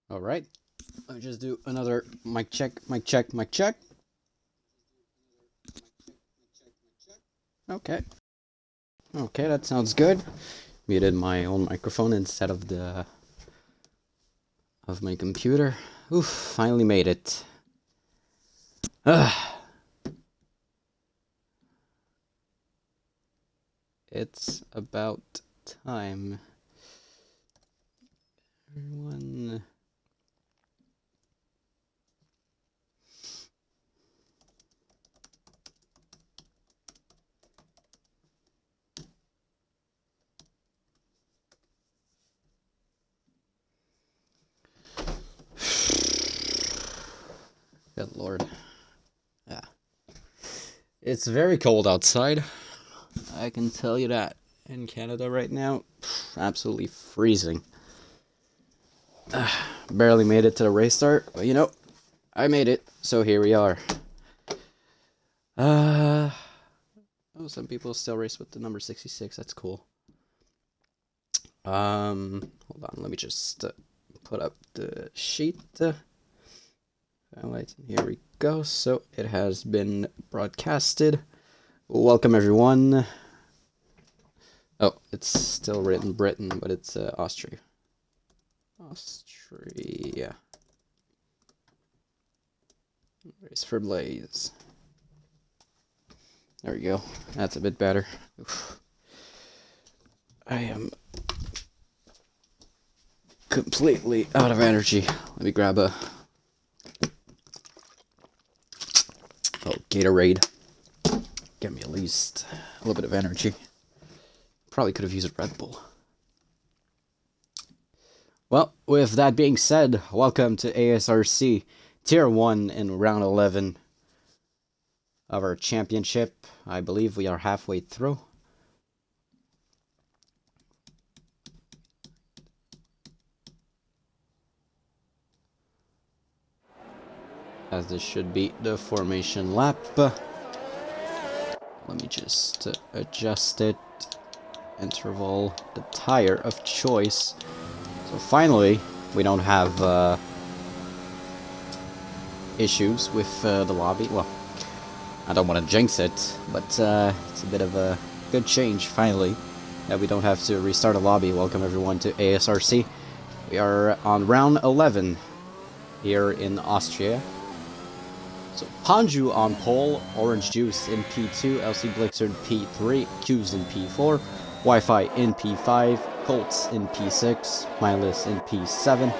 All right. Let me just do another mic check, mic check, mic check. Okay. Okay, that sounds good. Muted my own microphone instead of my computer. Oof, finally made it. It's about time. Everyone. Good lord. Yeah. It's very cold outside. I can tell you that. In Canada right now, absolutely freezing. Barely made it to the race start, but you know, I made it, so here we are. Oh, some people still race with the number 66. That's cool. Hold on, let me just put up the sheet. Highlights, here we go. So it has been broadcasted. Welcome everyone. Oh, it's still written Britain, but it's Austria. Austria. Race for Blaze. There we go. That's a bit better. Oof. I am completely out of energy. Let me grab a Gatorade. Get me at least a little bit of energy. Probably could have used a Red Bull. Well, with that being said, welcome to ASRC Tier 1 in Round 11 of our championship. I believe we are halfway through. As this should be the formation lap. Let me just adjust it. Interval, the tire of choice. So finally, we don't have issues with the lobby. Well, I don't want to jinx it, but it's a bit of a good change, finally, that we don't have to restart a lobby. Welcome everyone to ASRC. We are on round 11 here in Austria. So Panju on pole, Orange Juice in P2, LC Blixer in P3, Q's in P4, Wi-Fi in P5, Colts in P6, Mindless in P7,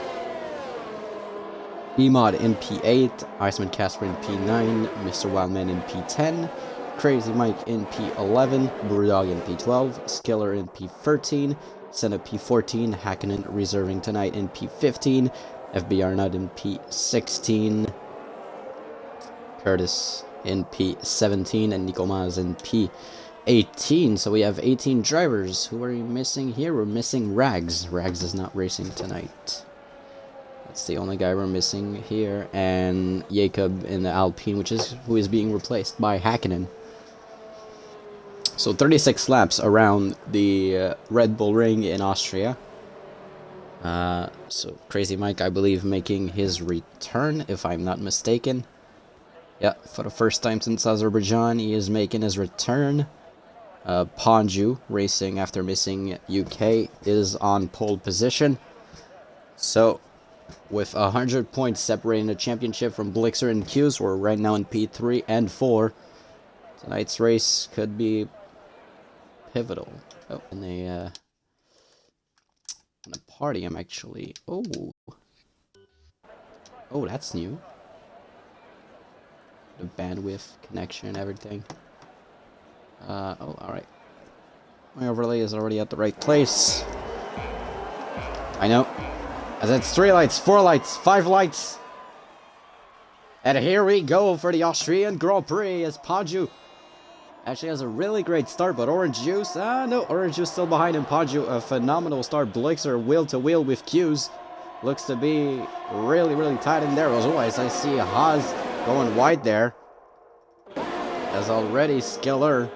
E-Mod in P8, Iceman Casper in P9, Mr. Wildman in P10, Crazy Mike in P11, Brewdog in P12, Skiller in P13, Senna P14, Hakkinen reserving tonight in P15, FBR Nut in P16, Curtis in P17, and Nico Maz in P18. So we have 18 drivers. Who are we missing here? We're missing Rags. Rags is not racing tonight. That's the only guy we're missing here. And Jacob in the Alpine, who is being replaced by Hakkinen. So 36 laps around the Red Bull Ring in Austria. So Crazy Mike, I believe, making his return, if I'm not mistaken. Yeah, for the first time since Azerbaijan, he is making his return. Panju, racing after missing UK, is on pole position. So, with 100 points separating the championship from Blixer and Q's, we're right now in P3 and 4. Tonight's race could be pivotal. Oh, and a party, I'm actually... Oh, that's new. The bandwidth, connection, and everything. Oh, alright. My overlay is already at the right place. I know. As it's 3 lights, 4 lights, 5 lights. And here we go for the Austrian Grand Prix as Panju actually has a really great start, but Orange Juice, no, Orange Juice still behind him. Panju, a phenomenal start. Blixer wheel to wheel with Q's. Looks to be really, really tight in there. As always, I see Haas going wide there. As already Skiller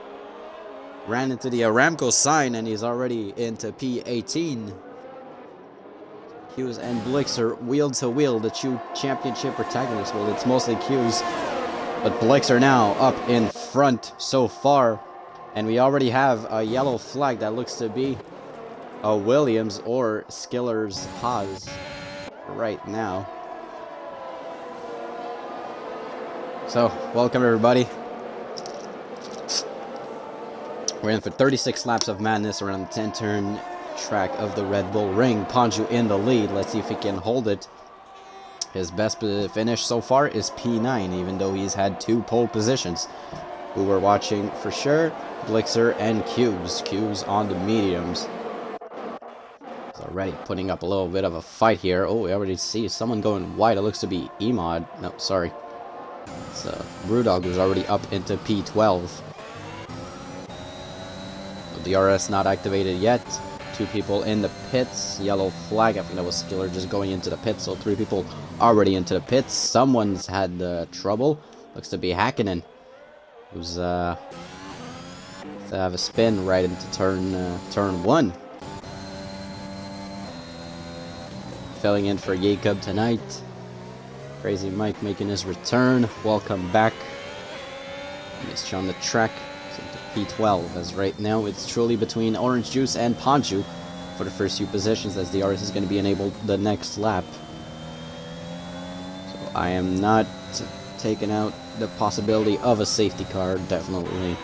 ran into the Aramco sign and he's already into P18. Hughes and Blixer wheel to wheel, the two championship protagonists. Well, it's mostly Hughes, but Blixer now up in front so far. And we already have a yellow flag that looks to be a Williams or Skiller's Haas right now. So, welcome everybody. We're in for 36 laps of madness around the 10-turn track of the Red Bull Ring. Ponju in the lead. Let's see if he can hold it. His best finish so far is P9, even though he's had 2 pole positions. Who we're watching for sure, Blixer and Cubes. Cubes on the mediums. He's already putting up a little bit of a fight here. Oh, we already see someone going wide. It looks to be Emod. No, sorry. It's Brewdog, who's already up into P12. DRS not activated yet. 2 people in the pits. Yellow flag. I think that was Skiller just going into the pits. So 3 people already into the pits. Someone's had trouble. Looks to be Hakkinen, who's to have a spin right into turn 1. Filling in for Jacob tonight. Crazy Mike making his return. Welcome back. He's on the track. P12, as right now it's truly between Orange Juice and Ponju for the first few positions, as DRS is going to be enabled the next lap. So I am not taking out the possibility of a safety car. Definitely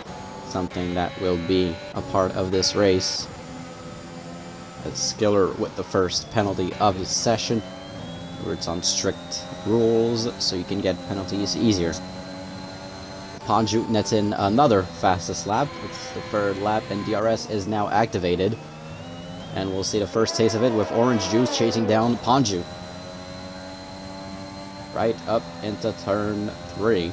something that will be a part of this race. It's Skiller with the first penalty of the session, where it's on strict rules, so you can get penalties easier. Ponju nets in another fastest lap. It's the 3rd lap, and DRS is now activated. And we'll see the first taste of it with Orange Juice chasing down Ponju. Right up into turn 3.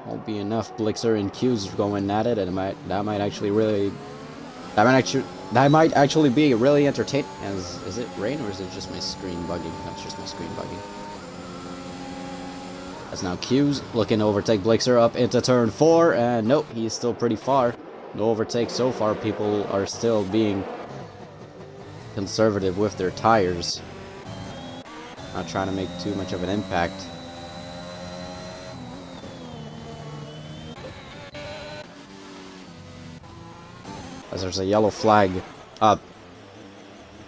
Won't be enough. Blixer and Q's going at it, and that might actually be really entertaining. Is it rain or is it just my screen bugging? That's just my screen bugging. That's now Q's looking to overtake Blixer up into turn 4, and nope, he's still pretty far. No overtake so far. People are still being conservative with their tires. Not trying to make too much of an impact. As there's a yellow flag up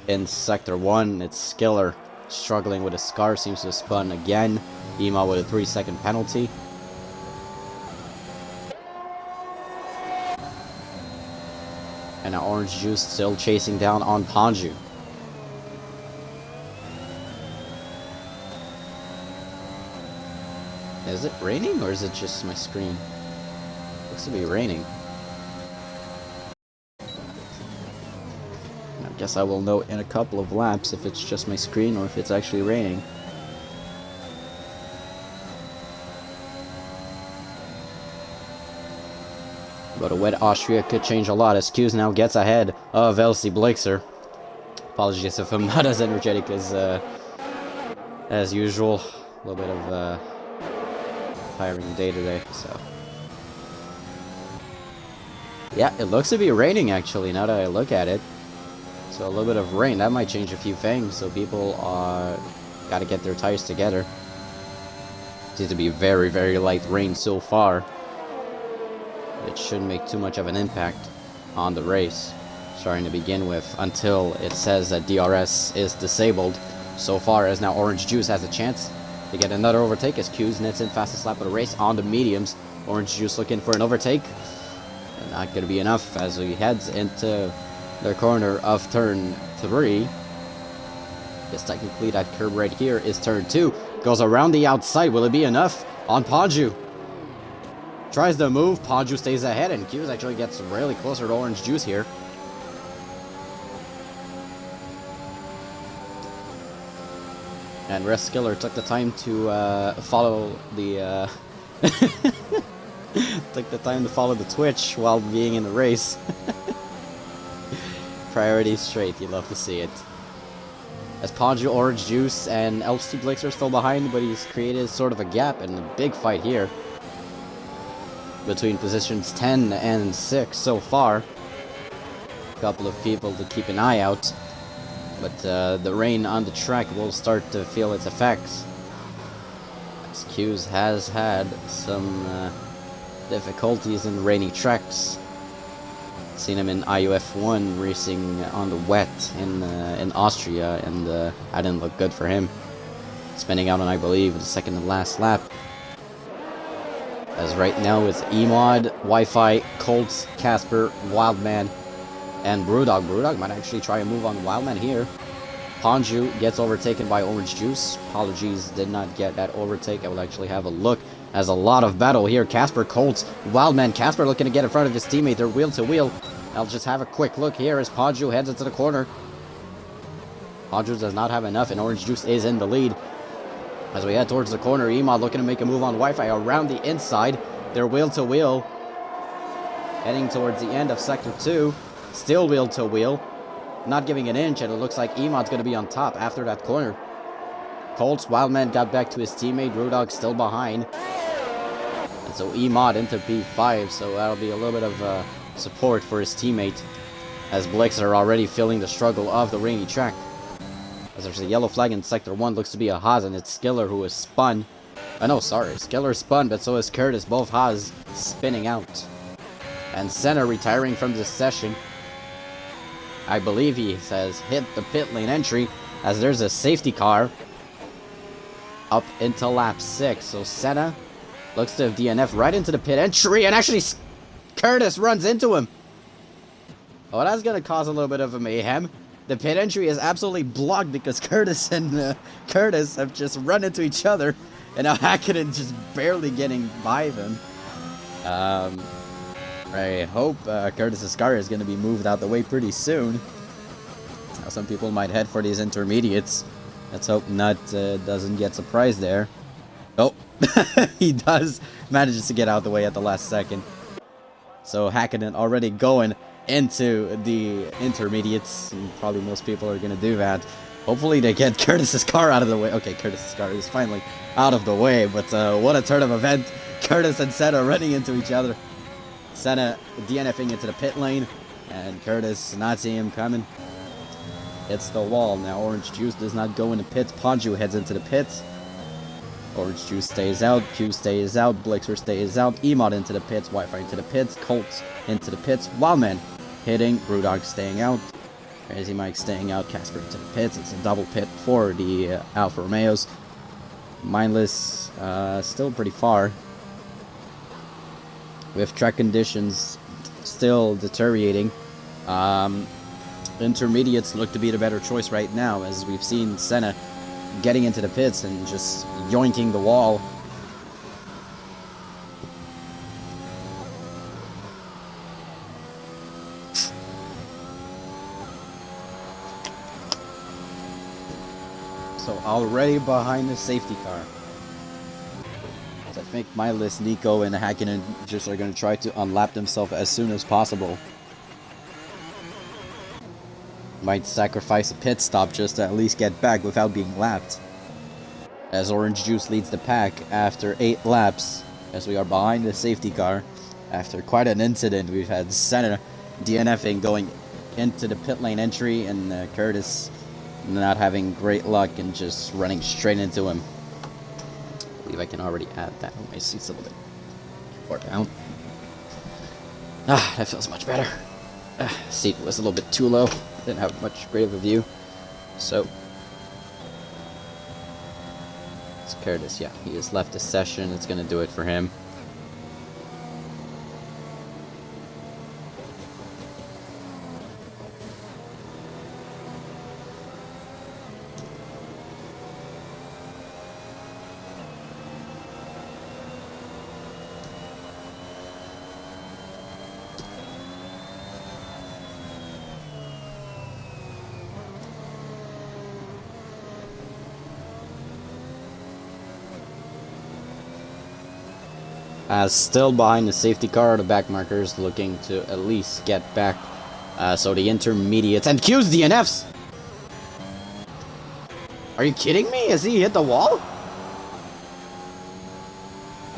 in Sector 1, it's Skiller struggling with his car, seems to have spun again. Ema with a 3-second penalty. And now Orange Juice still chasing down on Ponju. Is it raining or is it just my screen? Looks to be raining. I guess I will know in a couple of laps if it's just my screen or if it's actually raining. But a wet Austria could change a lot, as Q's now gets ahead of LC Blixer. Apologies if I'm not as energetic as usual. A little bit of tiring day today, so. Yeah, it looks to be raining actually, now that I look at it. So a little bit of rain, that might change a few things, so people gotta get their tires together. Seems to be very, very light rain so far. It shouldn't make too much of an impact on the race, starting to begin with, until it says that DRS is disabled. So far as now Orange Juice has a chance to get another overtake as Q's nets in fastest lap of the race on the mediums. Orange Juice looking for an overtake. And not going to be enough as he heads into the corner of turn 3. Yes, technically that curb right here is turn 2. Goes around the outside. Will it be enough on Ponju? Tries to move, Ponju stays ahead, and Q's actually gets really closer to Orange Juice here. And Skiller took the time to follow the Twitch while being in the race. Priorities straight, you love to see it. As Ponju, Orange Juice, and LC Blixer are still behind, but he's created sort of a gap and a big fight here between positions 10 and 6 so far. couple of people to keep an eye out. But the rain on the track will start to feel its effects. As Q's has had some difficulties in rainy tracks. Seen him in IUF1 racing on the wet in Austria, and that didn't look good for him. Spinning out on, I believe, the second and last lap. As right now it's Emod, Wi-Fi, Colts, Casper, Wildman, and Brewdog. Brewdog might actually try a move on Wildman here. Ponju gets overtaken by Orange Juice. Apologies, did not get that overtake. I will actually have a look. As a lot of battle here. Casper, Colts, Wildman. Casper looking to get in front of his teammate. They're wheel to wheel. I'll just have a quick look here as Ponju heads into the corner. Ponju does not have enough, and Orange Juice is in the lead. As we head towards the corner, Emod looking to make a move on Wi-Fi around the inside. They're wheel to wheel. Heading towards the end of Sector 2. Still wheel to wheel. Not giving an inch, and it looks like Emod's going to be on top after that corner. Colts, Wildman got back to his teammate. Brewdog still behind. And so Emod into P5, so that'll be a little bit of support for his teammate. As Blix are already feeling the struggle of the rainy track. As there's a yellow flag in Sector 1, looks to be a Haas, and it's Skiller who is spun. No, sorry, Skiller spun, but so is Curtis, both Haas spinning out. And Senna retiring from this session. I believe he says hit the pit lane entry, as there's a safety car up into lap 6. So Senna looks to have DNF right into the pit entry, and actually Curtis runs into him. Oh, that's going to cause a little bit of a mayhem. The pit entry is absolutely blocked because Curtis and Curtis have just run into each other, and now Hakkinen just barely getting by them. I hope Curtis's car is going to be moved out the way pretty soon. Now, some people might head for these intermediates. Let's hope Nut doesn't get surprised there. Oh, he does manages to get out the way at the last second. So Hakkinen already going into the intermediates, and probably most people are going to do that. Hopefully they get Curtis's car out of the way. Okay, Curtis's car is finally out of the way, but what a turn of event. Curtis and Senna running into each other. Senna DNFing into the pit lane, and Curtis not seeing him coming. Hits the wall. Now Orange Juice does not go into pits. Ponju heads into the pits. Orange Juice stays out. Q stays out. Blixer stays out. Emod into the pits. Wi-Fi into the pits. Colts into the pits. Wildman hitting. Brewdog staying out. Crazy Mike staying out. Casper into the pits. It's a double pit for the Alfa Romeos. Mindless still pretty far. With track conditions still deteriorating. Intermediates look to be the better choice right now, as we've seen Senna getting into the pits and just yoinking the wall. So already behind the safety car. I think Mindless, Nico, and Hakkinen just are going to try to unlap themselves as soon as possible. Might sacrifice a pit stop just to at least get back without being lapped. As Orange Juice leads the pack after 8 laps, as we are behind the safety car. After quite an incident, we've had Senna DNFing going into the pit lane entry, and Curtis not having great luck and just running straight into him. I believe I can already add that. My seat's a little bit far down. That feels much better. Seat was a little bit too low. Didn't have much great of a view. So it's Curtis. Yeah, he has left the session. It's going to do it for him. Still behind the safety car, the back markers looking to at least get back. So the intermediates and Q's DNFs. Are you kidding me? Has he hit the wall?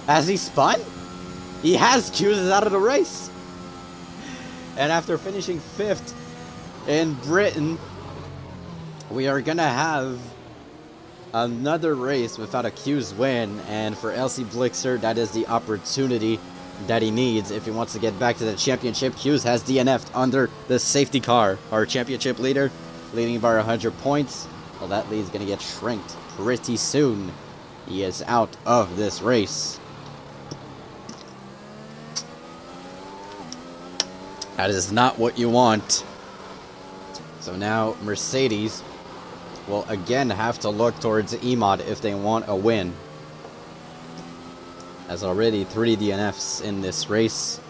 Has he spun? He has. Q's is out of the race. And after finishing 5th, in Britain, we are gonna have another race without a Q's win, and for LC Blixer, that is the opportunity that he needs if he wants to get back to the championship. Q's has DNF'd under the safety car. Our championship leader, leading by 100 points. Well, that lead's gonna get shrinked pretty soon. He is out of this race. That is not what you want. So now Mercedes will again have to look towards EMOD if they want a win. As already 3 DNFs in this race.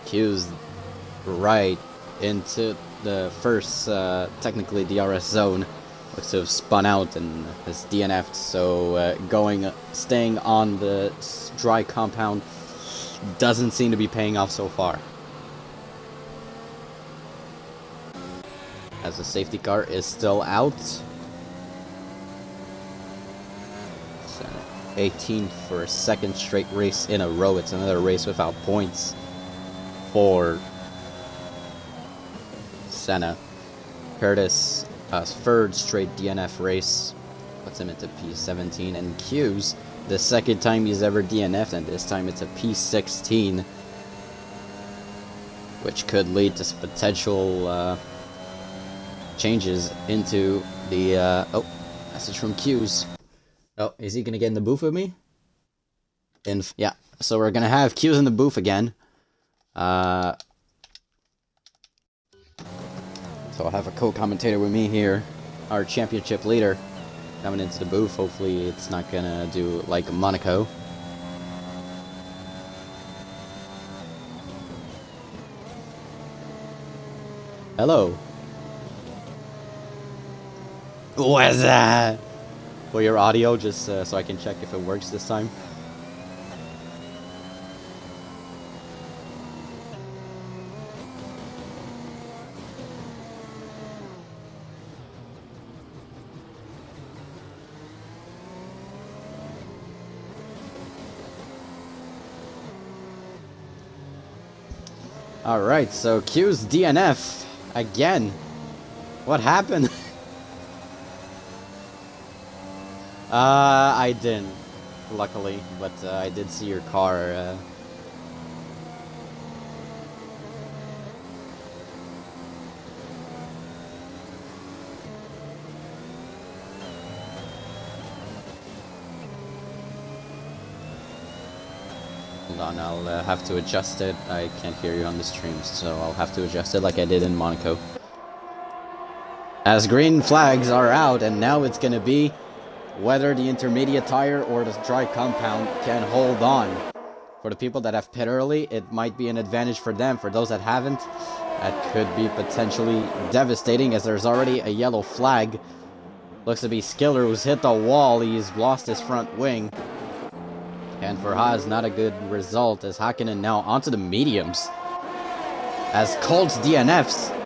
Q's right into the first, technically DRS zone. Looks to have spun out and has DNF'd, so staying on the dry compound doesn't seem to be paying off so far. As the safety car is still out. 18th for a second straight race in a row. It's another race without points for Senna. Curtis, third straight DNF race, puts him into P17, and Q's the second time he's ever DNF'd, and this time it's a P16, which could lead to some potential changes into the oh, message from Q's. Oh, is he gonna get in the booth with me? Yeah, so we're gonna have Q's in the booth again. So I'll have a co-commentator with me here, our championship leader, coming into the booth. Hopefully it's not gonna do like Monaco. Hello. What's that? For your audio, just so I can check if it works this time. Alright, so Q's DNF again. What happened? I didn't, luckily, but I did see your car. Hold on, I'll have to adjust it. I can't hear you on the stream, so I'll have to adjust it like I did in Monaco. As green flags are out, and now it's gonna be whether the intermediate tire or the dry compound can hold on. For the people that have pit early, it might be an advantage for them. For those that haven't, that could be potentially devastating, as there's already a yellow flag. Looks to be Skiller, who's hit the wall. He's lost his front wing. And for Haas, not a good result, as Hakkinen now onto the mediums. As Colts DNFs.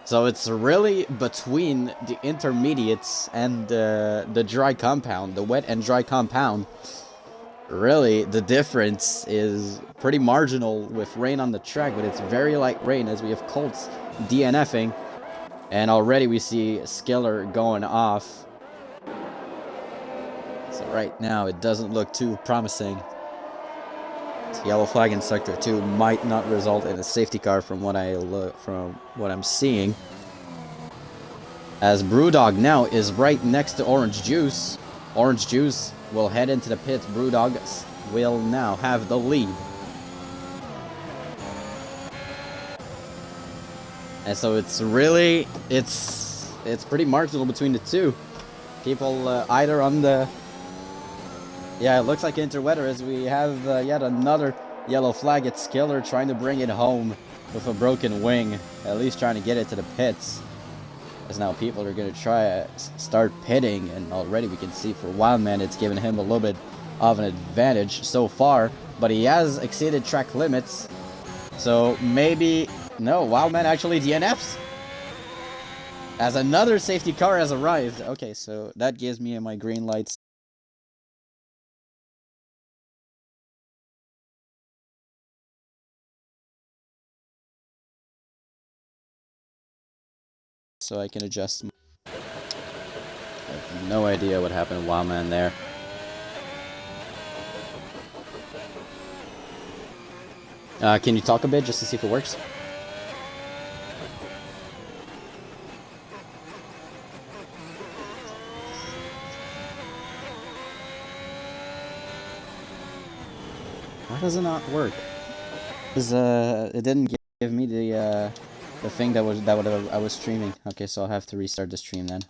So it's really between the intermediates and the dry compound, the wet and dry compound. Really, the difference is pretty marginal with rain on the track, but it's very light rain as we have Colts DNFing. And already we see Skiller going off. So right now it doesn't look too promising. This yellow flag in sector 2 might not result in a safety car from what I'm seeing. As Brewdog now is right next to Orange Juice. Orange Juice will head into the pits. Brewdog will now have the lead. And so it's really, it's pretty marginal between the two. People either on the... Yeah, it looks like interweather as we have yet another yellow flag. It's Skiller trying to bring it home with a broken wing. At least trying to get it to the pits. As now people are going to try to start pitting. And already we can see for Wildman it's given him a little bit of an advantage so far. But he has exceeded track limits. So maybe... No, Wildman actually DNFs. As another safety car has arrived. Okay, so that gives me my green lights. so I can adjust. I have no idea what happened while I'm in there. Can you talk a bit just to see if it works? Why does it not work? Because it didn't give me the thing that I was streaming. Okay, so I'll have to restart the stream then.